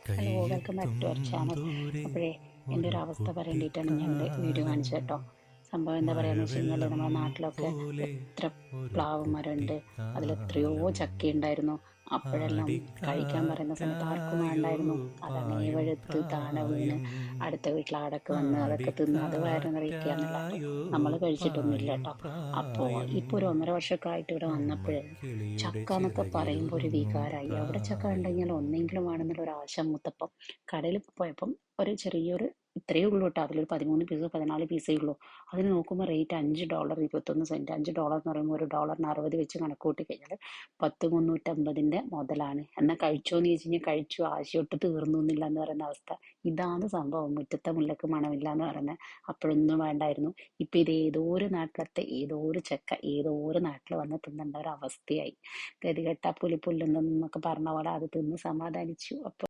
Hello, welcome back to our channel. അപ്പോഴേ എൻ്റെ ഒരു അവസ്ഥ പറയേണ്ടിയിട്ടാണ് ഞാൻ വീഡിയോ കാണിച്ചത് കേട്ടോ. സംഭവം എന്താ പറയുകയെന്ന് വെച്ച് കഴിഞ്ഞാൽ, നമ്മുടെ നാട്ടിലൊക്കെ എത്ര പ്ലാവ് മരമുണ്ട്, അതിലെത്രയോ ചക്ക ഉണ്ടായിരുന്നു. അപ്പോഴെല്ലാം കഴിക്കാൻ പറയുന്ന സമയത്ത് ആർക്കും വേണ്ടായിരുന്നു. അതങ്ങനെ വഴുത്ത് താഴെ വീണ് അടുത്ത വീട്ടിൽ ആടൊക്കെ വന്ന് അതൊക്കെ തിന്ന് അത് വയറ് നിറയിക്കുകയെന്നല്ലാണ്ട് നമ്മൾ കഴിച്ചിട്ടൊന്നുമില്ല കേട്ടോ. അപ്പോൾ ഇപ്പോൾ ഒരു 1.5 വർഷമൊക്കെ ആയിട്ട് ഇവിടെ വന്നപ്പോൾ ചക്ക എന്നൊക്കെ പറയുമ്പോൾ ഒരു വികാരമായി. എവിടെ ചക്ക ഉണ്ടെങ്കിലും ഒന്നെങ്കിലും വേണമെന്നുള്ള ഒരു ആശ മൂത്തപ്പം കടയിൽ പോയപ്പം ഒരു ചെറിയൊരു ഇത്രയേ ഉള്ളൂ കേട്ടോ. അതിലൊരു 13 പീസോ 14 പീസേ ഉള്ളൂ. അതിന് നോക്കുമ്പോൾ റേറ്റ് $5, 21 സെൻറ്റ്. $5 എന്ന് പറയുമ്പോൾ ഒരു ഡോളറിന് 60 വെച്ച് കണക്ക് കൂട്ടി കഴിഞ്ഞാൽ 10 350 മുതലാണ്. എന്നാൽ കഴിച്ചോ എന്ന് ചോദിച്ചു കഴിഞ്ഞാൽ കഴിച്ചു, ആശയൊട്ട് തീർന്നു എന്നില്ല എന്ന് പറയുന്ന അവസ്ഥ. ഇതാണ് സംഭവം. മുറ്റത്തെ മുല്ലക്ക് മണമില്ല എന്ന് പറയുന്നത്. അപ്പോഴൊന്നും വേണ്ടായിരുന്നു. ഇപ്പം ഇത് ഏതോ ഒരു നാട്ടിലത്തെ ഏതോ ഒരു ചെക്ക ഏതോ ഒരു നാട്ടിൽ വന്ന് തിന്നേണ്ട ഒരു അവസ്ഥയായി. ഗതികെട്ട പുലിപ്പുല്ലുണ്ടെന്നൊക്കെ പറഞ്ഞ പോലെ അത് തിന്ന് സമാധാനിച്ചു. അപ്പോൾ